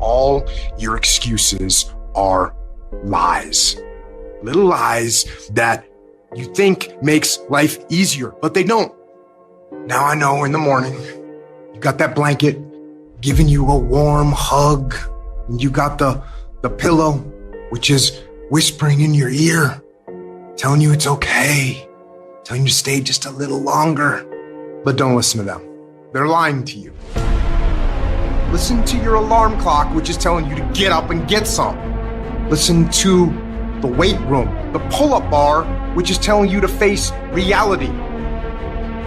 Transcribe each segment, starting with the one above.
all your excuses are lies. Little lies that you think makes life easier, but they don't. Now I know in the morning, you got that blanket giving you a warm hug, and you got the pillow, which is whispering in your ear, telling you it's okay, telling you to stay just a little longer. But don't listen to them. They're lying to you. Listen to your alarm clock, which is telling you to get up and get some. Listen to the weight room, the pull-up bar, which is telling you to face reality.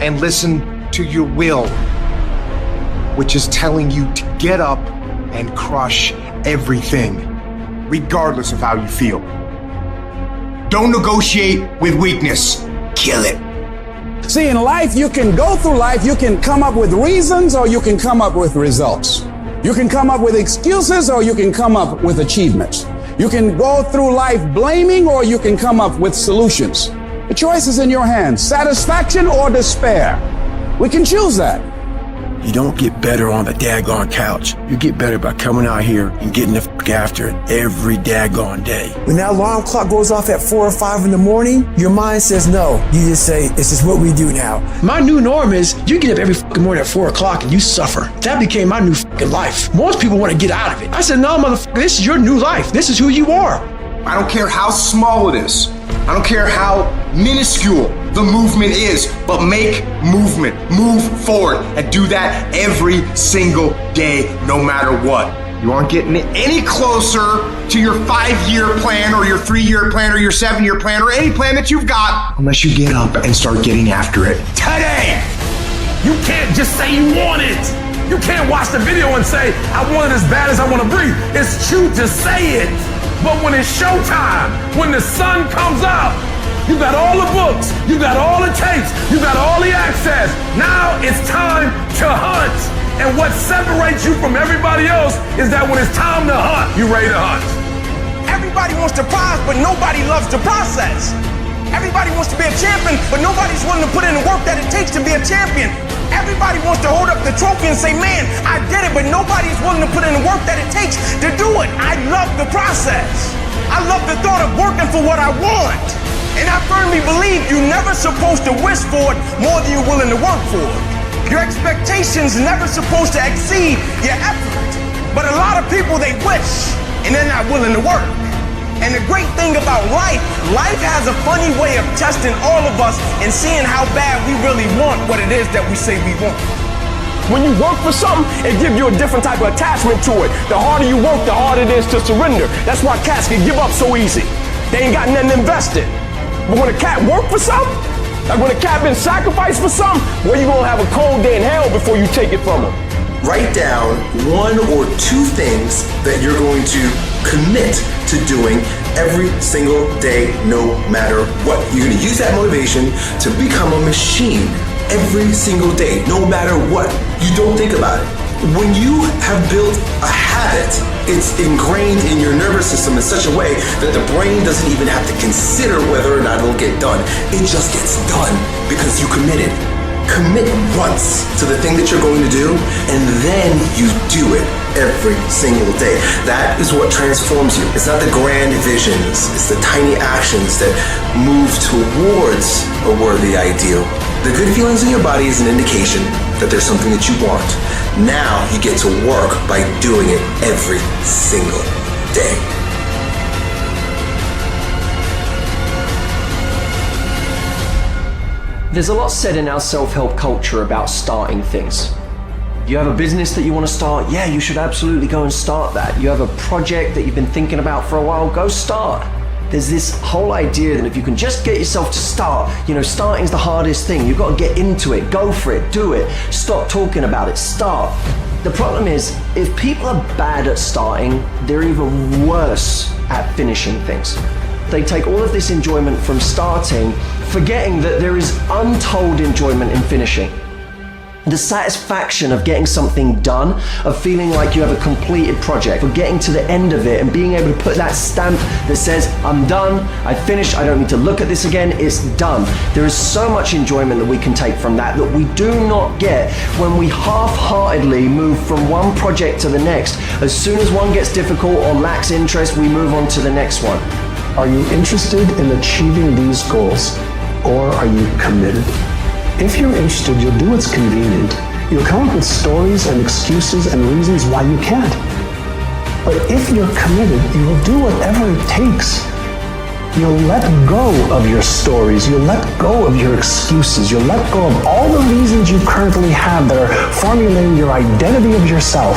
And listen to your will, which is telling you to get up and crush everything, regardless of how you feel. Don't negotiate with weakness. Kill it. See, in life, you can go through life, you can come up with reasons or you can come up with results. You can come up with excuses or you can come up with achievements. You can go through life blaming or you can come up with solutions. The choice is in your hands, satisfaction or despair. We can choose that. You don't get better on the daggone couch. You get better by coming out here and getting the f*** after it every daggone day. When that alarm clock goes off at 4 or 5 in the morning, your mind says no. You just say, this is what we do now. My new norm is you get up every fucking morning at 4 o'clock and you suffer. That became my new fucking life. Most people want to get out of it. I said, no, motherfucker, this is your new life. This is who you are. I don't care how small it is. I don't care how minuscule the movement is, but make movement, move forward, and do that every single day, no matter what. You aren't getting any closer to your 5-year plan or your 3-year plan or your 7-year plan or any plan that you've got unless you get up and start getting after it today. You can't just say you want it. You can't watch the video and say, I want it as bad as I want to breathe. It's true to say it. But when it's showtime, when the sun comes up, you got all the books, you got all the tapes, you got all the access. Now it's time to hunt. And what separates you from everybody else is that when it's time to hunt, you ready to hunt. Everybody wants the prize, but nobody loves the process. Everybody wants to be a champion, but nobody's willing to put in the work that it takes to be a champion. Everybody wants to hold up the trophy and say, man, I did it, but nobody's willing to put in the work that it takes to do it. I love the process. I love the thought of working for what I want. And I firmly believe you're never supposed to wish for it more than you're willing to work for it. Your expectations never supposed to exceed your effort. But a lot of people, they wish, and they're not willing to work. And the great thing about life has a funny way of testing all of us and seeing how bad we really want what it is that we say we want. When you work for something, it gives you a different type of attachment to it. The harder you work, the harder it is to surrender. That's why cats can give up so easy. They ain't got nothing invested. But when a cat work for something, like when a cat been sacrificed for something, well, you gonna have a cold day in hell before you take it from them. Write down 1 or 2 things that you're going to commit to doing every single day, no matter what. You're going to use that motivation to become a machine every single day, no matter what. You don't think about it. When you have built a habit, it's ingrained in your nervous system in such a way that the brain doesn't even have to consider whether or not it'll get done. It just gets done because you committed. Commit once to the thing that you're going to do, and then you do it every single day. That is what transforms you. It's not the grand visions, it's the tiny actions that move towards a worthy ideal. The good feelings in your body is an indication that there's something that you want. Now you get to work by doing it every single day. There's a lot said in our self-help culture about starting things. You have a business that you want to start, yeah, you should absolutely go and start that. You have a project that you've been thinking about for a while, go start. There's this whole idea that if you can just get yourself to start, starting's the hardest thing. You've got to get into it, go for it, do it. Stop talking about it, start. The problem is, if people are bad at starting, they're even worse at finishing things. They take all of this enjoyment from starting, forgetting that there is untold enjoyment in finishing. The satisfaction of getting something done, of feeling like you have a completed project, of getting to the end of it and being able to put that stamp that says, I'm done, I finished, I don't need to look at this again, it's done. There is so much enjoyment that we can take from that we do not get when we half-heartedly move from one project to the next. As soon as one gets difficult or lacks interest, we move on to the next one. Are you interested in achieving these goals, or are you committed? If you're interested, you'll do what's convenient. You'll come up with stories and excuses and reasons why you can't. But if you're committed, you'll do whatever it takes. You'll let go of your stories. You'll let go of your excuses. You'll let go of all the reasons you currently have that are formulating your identity of yourself.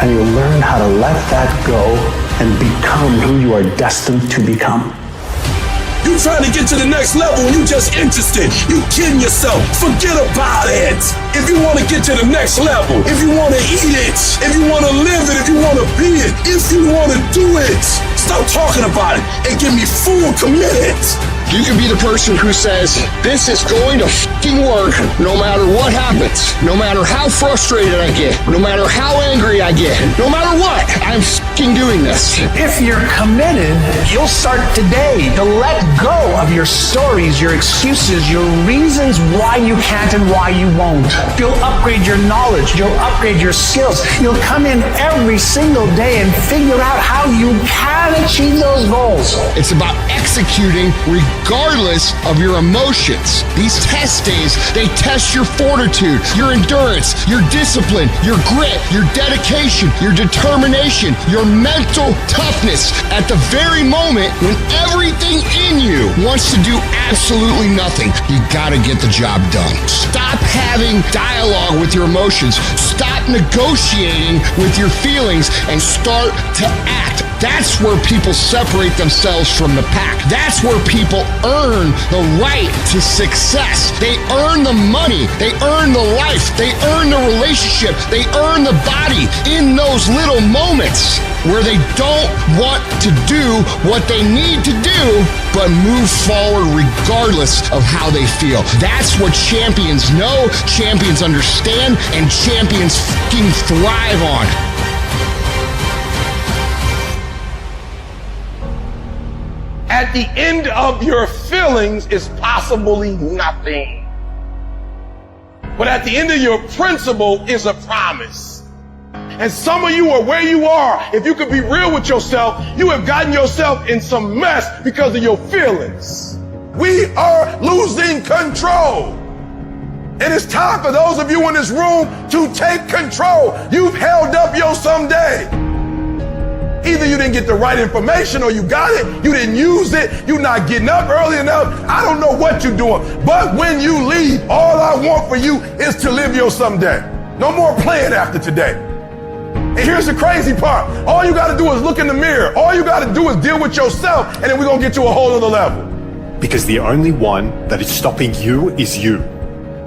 And you'll learn how to let that go and become who you are destined to become. You trying to get to the next level, you just interested. You kidding yourself. Forget about it. If you want to get to the next level, if you want to eat it, if you want to live it, if you want to be it, if you want to do it, stop talking about it and get me full committed. You can be the person who says, this is going to fucking work no matter what happens, no matter how frustrated I get, no matter how angry I get, no matter what, I'm fucking doing this. If you're committed, you'll start today to let go of your stories, your excuses, your reasons why you can't and why you won't. You'll upgrade your knowledge. You'll upgrade your skills. You'll come in every single day and figure out how you can achieve those goals. It's about executing regardless of your emotions. These test days, they test your fortitude, your endurance, your discipline, your grit, your dedication, your determination, your mental toughness at the very moment when everything in you wants to do absolutely nothing. You gotta get the job done. Stop having dialogue with your emotions. Stop negotiating with your feelings and start to act. That's where people separate themselves from the pack. That's where people earn the right to success. They earn the money. They earn the life. They earn the relationship. They earn the body in those little moments where they don't want to do what they need to do, but move forward regardless of how they feel. That's what champions know, champions understand, and champions fucking thrive on. At the end of your feelings is possibly nothing. But at the end of your principle is a promise. And some of you are where you are. If you could be real with yourself, you have gotten yourself in some mess because of your feelings. We are losing control. And it's time for those of you in this room to take control. You've held up your someday. Either you didn't get the right information or you got it, you didn't use it, you're not getting up early enough. I don't know what you're doing. But when you leave, all I want for you is to live your someday. No more playing after today. And here's the crazy part. All you got to do is look in the mirror. All you got to do is deal with yourself, and then we're going to get to a whole other level. Because the only one that is stopping you is you.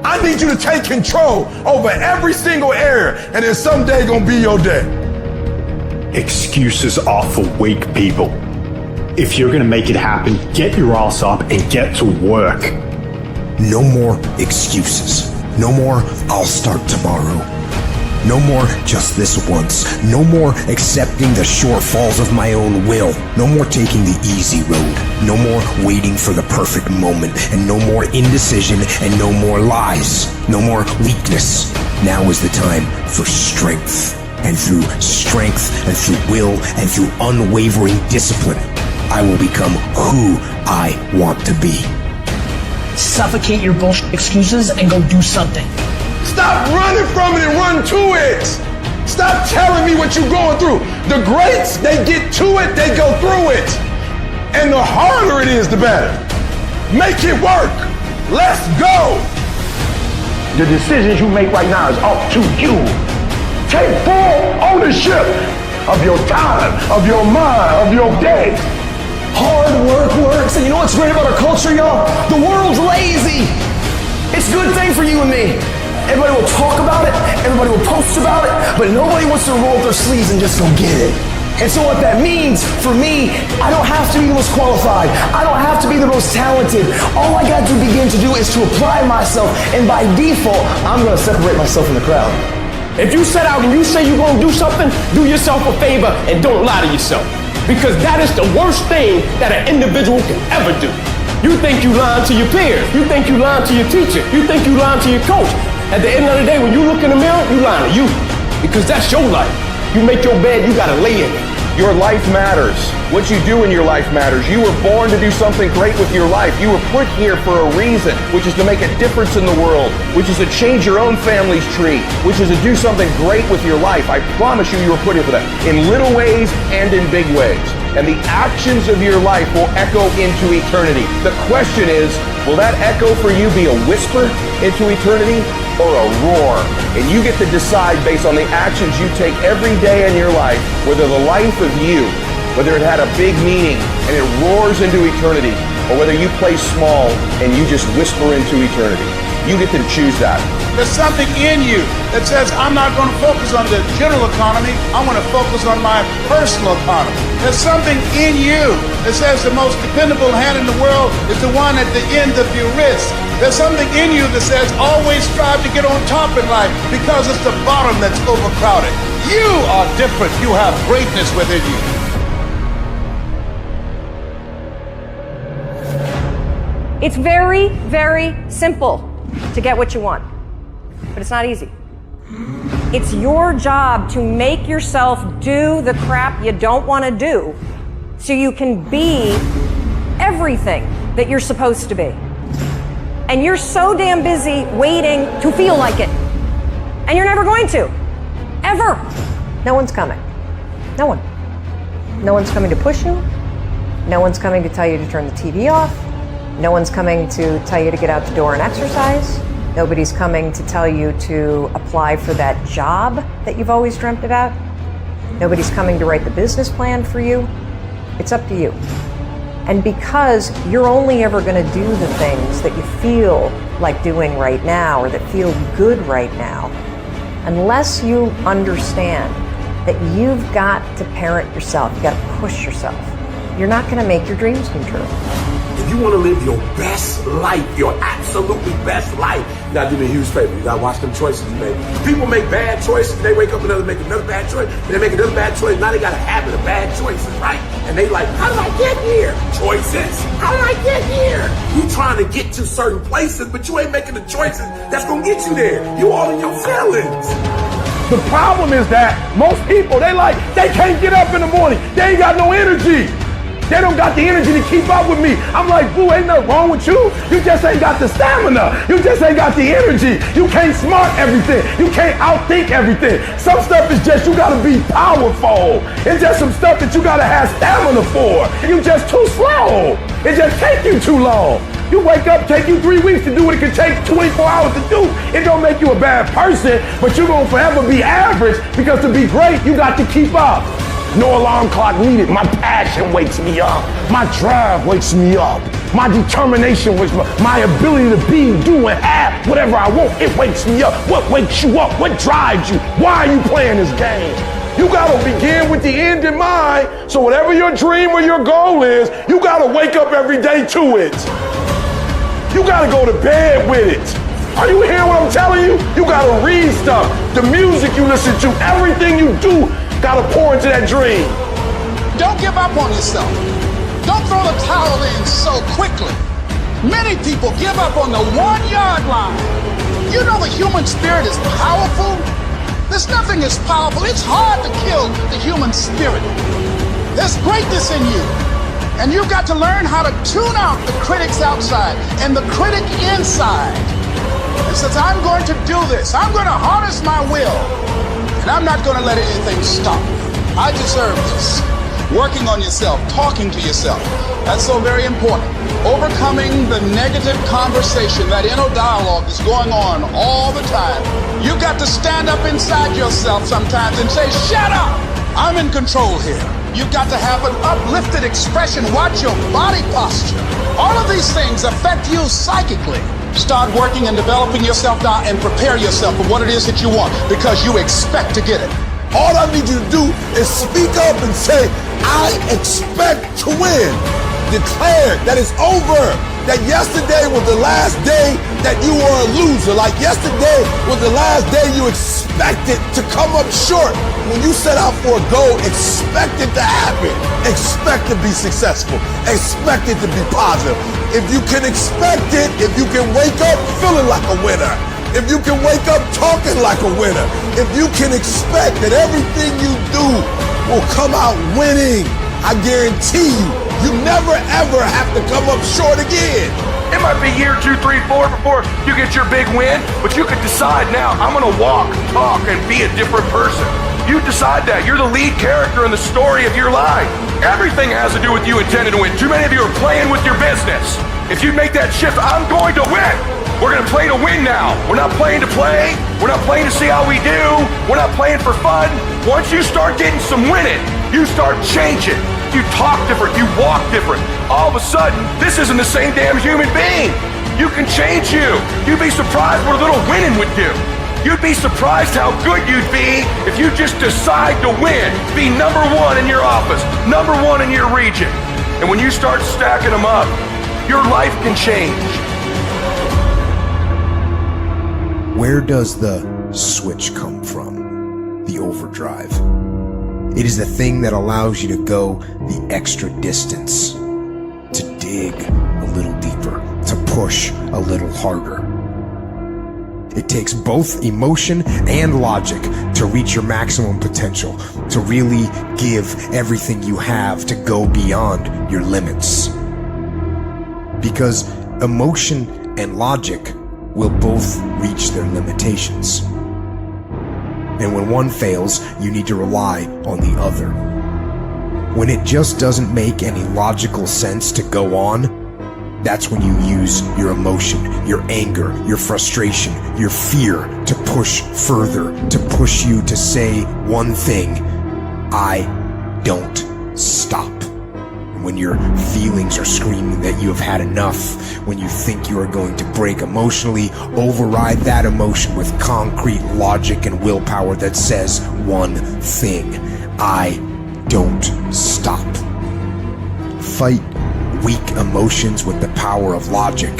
I need you to take control over every single area, and then someday going to be your day. Excuses are for weak people. If you're gonna make it happen, get your ass up and get to work. No more excuses. No more, I'll start tomorrow. No more, just this once. No more accepting the shortfalls of my own will. No more taking the easy road. No more waiting for the perfect moment. And no more indecision and no more lies. No more weakness. Now is the time for strength. And through strength and through will and through unwavering discipline, I will become who I want to be. Suffocate your bullshit excuses and go do something. Stop running from it and run to it. Stop telling me what you're going through. The greats, they get to it, they go through it. And the harder it is, the better. Make it work. Let's go. The decisions you make right now is up to you. Take full ownership of your time, of your mind, of your day. Hard work works, and you know what's great about our culture, y'all? The world's lazy. It's a good thing for you and me. Everybody will talk about it, everybody will post about it, but nobody wants to roll up their sleeves and just go get it. And so what that means for me, I don't have to be the most qualified. I don't have to be the most talented. All I got to begin to do is to apply myself. And by default, I'm going to separate myself from the crowd. If you set out and you say you're going to do something, do yourself a favor and don't lie to yourself. Because that is the worst thing that an individual can ever do. You think you lying to your peers. You think you lying to your teacher. You think you lying to your coach. At the end of the day, when you look in the mirror, you lying to you. Because that's your life. You make your bed, you got to lay in it. Your life matters. What you do in your life matters. You were born to do something great with your life. You were put here for a reason, which is to make a difference in the world, which is to change your own family's tree, which is to do something great with your life. I promise you, you were put here for that, in little ways and in big ways. And the actions of your life will echo into eternity. The question is, will that echo for you be a whisper into eternity or a roar? And you get to decide based on the actions you take every day in your life, whether the life of you, whether it had a big meaning and it roars into eternity, or whether you play small and you just whisper into eternity. You get to choose that. There's something in you that says, I'm not going to focus on the general economy. I want to focus on my personal economy. There's something in you that says the most dependable hand in the world is the one at the end of your wrist. There's something in you that says, always strive to get on top in life because it's the bottom that's overcrowded. You are different. You have greatness within you. It's very, very simple to get what you want, but it's not easy. It's your job to make yourself do the crap you don't want to do so you can be everything that you're supposed to be. And you're so damn busy waiting to feel like it. And you're never going to. Ever. No one's coming. No one. No one's coming to push you. No one's coming to tell you to turn the TV off. No one's coming to tell you to get out the door and exercise. Nobody's coming to tell you to apply for that job that you've always dreamt about. Nobody's coming to write the business plan for you. It's up to you. And because you're only ever going to do the things that you feel like doing right now or that feel good right now, unless you understand that you've got to parent yourself, you've got to push yourself, you're not going to make your dreams come true. If you want to live your best life, your absolutely best life, you got to do me a huge favor. You got to watch them choices you make. People make bad choices. They wake up and make another bad choice. And they make another bad choice. Now they got a habit of bad choices, right? And they like, how did I get here? Choices. How did I get here? You trying to get to certain places, but you ain't making the choices that's going to get you there. You all in your feelings. The problem is that most people, they can't get up in the morning. They ain't got no energy. They don't got the energy to keep up with me. I'm like, boo, ain't nothing wrong with you. You just ain't got the stamina. You just ain't got the energy. You can't smart everything. You can't outthink everything. Some stuff is just, you gotta be powerful. It's just some stuff that you gotta have stamina for. You just too slow. It just take you too long. You wake up, take you 3 weeks to do what it could take 24 hours to do. It don't make you a bad person, but you're gonna forever be average because to be great, you got to keep up. No alarm clock needed. My passion wakes me up. My drive wakes me up. My determination wakes me up. My ability to be, do, and have whatever I want, it wakes me up. What wakes you up? What drives you? Why are you playing this game? You gotta begin with the end in mind. So whatever your dream or your goal is, you gotta wake up every day to it. You gotta go to bed with it. Are you hearing what I'm telling you? You gotta read stuff. The music you listen to, everything you do, gotta pour into that dream. Don't give up on yourself. Don't throw the towel in so quickly. Many people give up on the 1-yard line. You know the human spirit is powerful. There's nothing as powerful. It's hard to kill the human spirit. There's greatness in you. And you've got to learn how to tune out the critics outside and the critic inside. And since I'm going to do this, I'm going to harness my will. And I'm not going to let anything stop me. I deserve this. Working on yourself, talking to yourself. That's so very important. Overcoming the negative conversation, that inner dialogue is going on all the time. You've got to stand up inside yourself sometimes and say, shut up! I'm in control here. You've got to have an uplifted expression. Watch your body posture. All of these things affect you psychically. Start working and developing yourself now and prepare yourself for what it is that you want because you expect to get it. All I need you to do is speak up and say, I expect to win. Declare that it's over. That yesterday was the last day that you were a loser. Like yesterday was the last day you expected to come up short. When you set out for a goal, expect it to happen. Expect to be successful. Expect it to be positive. If you can expect it, if you can wake up feeling like a winner, if you can wake up talking like a winner, if you can expect that everything you do will come out winning, I guarantee you never ever have to come up short again. It might be year 2, 3, 4 before you get your big win, but you can decide now, I'm gonna walk, talk, and be a different person. You decide that. You're the lead character in the story of your life. Everything has to do with you intending to win. Too many of you are playing with your business. If you make that shift, I'm going to win. We're gonna play to win now. We're not playing to play. We're not playing to see how we do. We're not playing for fun. Once you start getting some winning, you start changing. You talk different, you walk different. All of a sudden, this isn't the same damn human being. You can change you. You'd be surprised what a little winning would do. You'd be surprised how good you'd be if you just decide to win. Be number one in your office, number one in your region. And when you start stacking them up, your life can change. Where does the switch come from? The overdrive. It is the thing that allows you to go the extra distance, to dig a little deeper, to push a little harder. It takes both emotion and logic to reach your maximum potential, to really give everything you have, to go beyond your limits. Because emotion and logic will both reach their limitations. And when one fails, you need to rely on the other. When it just doesn't make any logical sense to go on, that's when you use your emotion, your anger, your frustration, your fear to push further, to push you to say one thing: I don't stop. When your feelings are screaming that you have had enough, when you think you are going to break emotionally, override that emotion with concrete logic and willpower that says one thing: I don't stop. Fight weak emotions with the power of logic.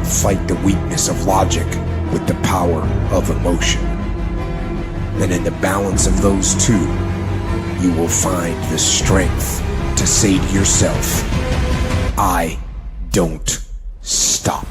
Fight the weakness of logic with the power of emotion. And in the balance of those two, you will find the strength to say to yourself, I don't stop.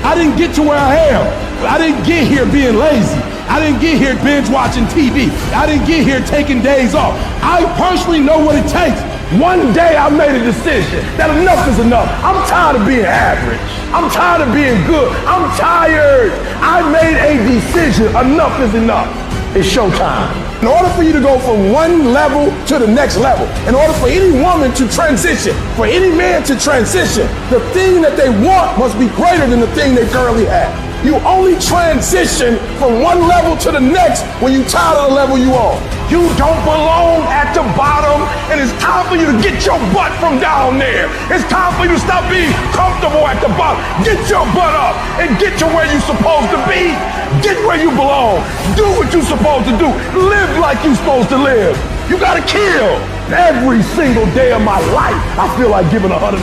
I didn't get to where I am. I didn't get here being lazy. I didn't get here binge watching TV. I didn't get here taking days off. I personally know what it takes. One day I made a decision that enough is enough. I'm tired of being average. I'm tired of being good. I'm tired. I made a decision. Enough is enough. It's showtime. In order for you to go from one level to the next level, in order for any woman to transition, for any man to transition, the thing that they want must be greater than the thing they currently have. You only transition from one level to the next when you're tired of the level you on. You don't belong at the bottom, and it's time for you to get your butt from down there. It's time for you to stop being comfortable at the bottom. Get your butt up and get to where you're supposed to be. Get where you belong. Do what you're supposed to do. Live like you're supposed to live. You gotta kill. Every single day of my life, I feel like giving 100%.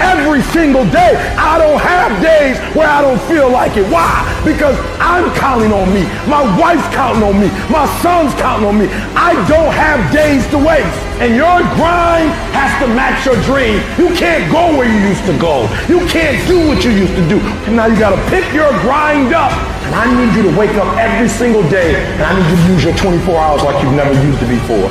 Every single day. I don't have days where I don't feel like it. Why? Because I'm counting on me. My wife's counting on me. My son's counting on me. I don't have days to waste. And your grind has to match your dream. You can't go where you used to go. You can't do what you used to do. And now you gotta pick your grind up. And I need you to wake up every single day, and I need you to use your 24 hours like you've never used it before.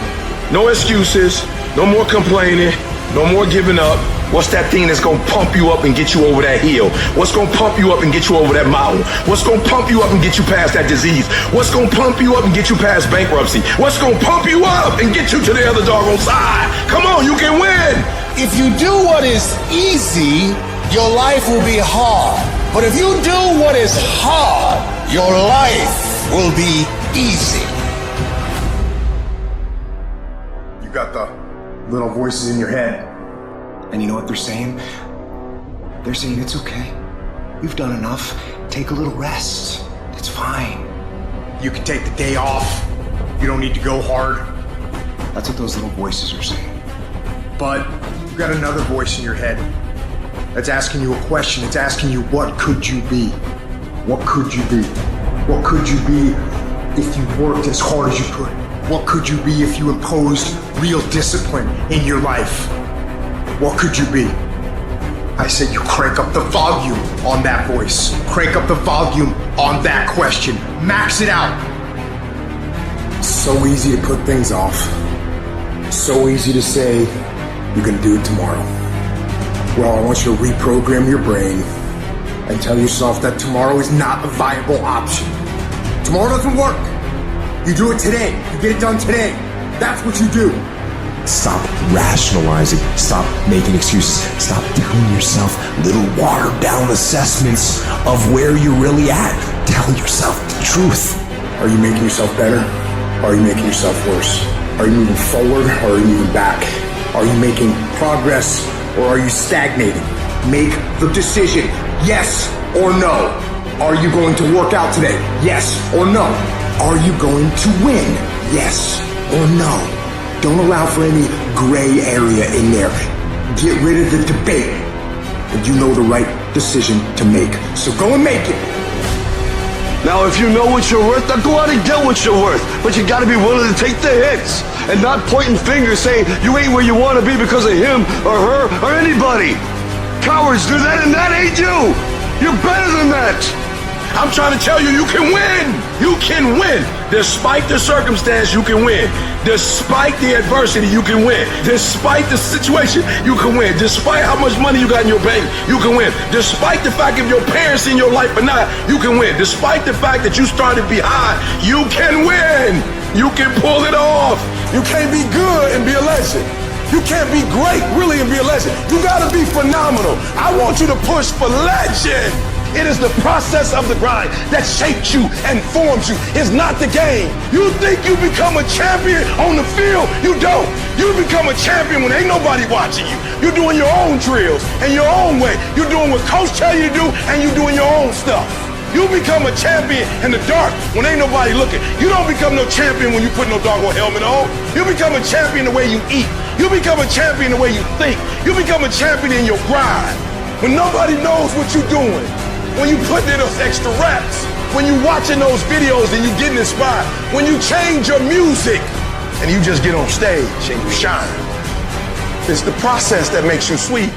No excuses, no more complaining, no more giving up. What's that thing that's gonna pump you up and get you over that hill? What's gonna pump you up and get you over that mountain? What's gonna pump you up and get you past that disease? What's gonna pump you up and get you past bankruptcy? What's gonna pump you up and get you to the other doggone side? Come on, you can win! If you do what is easy, your life will be hard. But if you do what is hard, your life will be easy. You got the little voices in your head. And you know what they're saying? They're saying it's okay. You've done enough. Take a little rest. It's fine. You can take the day off. You don't need to go hard. That's what those little voices are saying. But you've got another voice in your head that's asking you a question. It's asking you, what could you be? What could you be? What could you be if you worked as hard as you could? What could you be if you imposed real discipline in your life? What could you be? I said you crank up the volume on that voice. Crank up the volume on that question. Max it out. It's so easy to put things off. So easy to say, you're gonna do it tomorrow. Well, I want you to reprogram your brain and tell yourself that tomorrow is not a viable option. Tomorrow doesn't work. You do it today. You get it done today. That's what you do. Stop rationalizing. Stop making excuses. Stop telling yourself little watered down assessments of where you're really at. Tell yourself the truth. Are you making yourself better? Or are you making yourself worse? Are you moving forward or are you moving back? Are you making progress or are you stagnating? Make the decision, yes or no. Are you going to work out today? Yes or no. Are you going to win? Yes or no. Don't allow for any gray area in there. Get rid of the debate. And you know the right decision to make. So go and make it. Now, if you know what you're worth, then go out and get what you're worth. But you gotta be willing to take the hits and not pointing fingers saying you ain't where you want to be because of him or her or anybody. Cowards do that, and that ain't you. You're better than that. I'm trying to tell you, you can win. You can win. Despite the circumstance, you can win. Despite the adversity, you can win. Despite the situation, you can win. Despite how much money you got in your bank, you can win. Despite the fact if your parents in your life or not, you can win. Despite the fact that you started behind, you can win. You can pull it off. You can't be good and be a legend. You can't be great, really, and be a legend. You gotta be phenomenal. I want you to push for legend. It is the process of the grind that shapes you and forms you. It's not the game. You think you become a champion on the field? You don't. You become a champion when ain't nobody watching you. You're doing your own drills and your own way. You're doing what coach tell you to do and you're doing your own stuff. You become a champion in the dark when ain't nobody looking. You don't become no champion when you put no doggone helmet on. You become a champion the way you eat. You become a champion the way you think. You become a champion in your grind. When nobody knows what you're doing. When you put in those extra reps, when you watching those videos and you getting inspired, when you change your music and you just get on stage and you shine. It's the process that makes you sweet.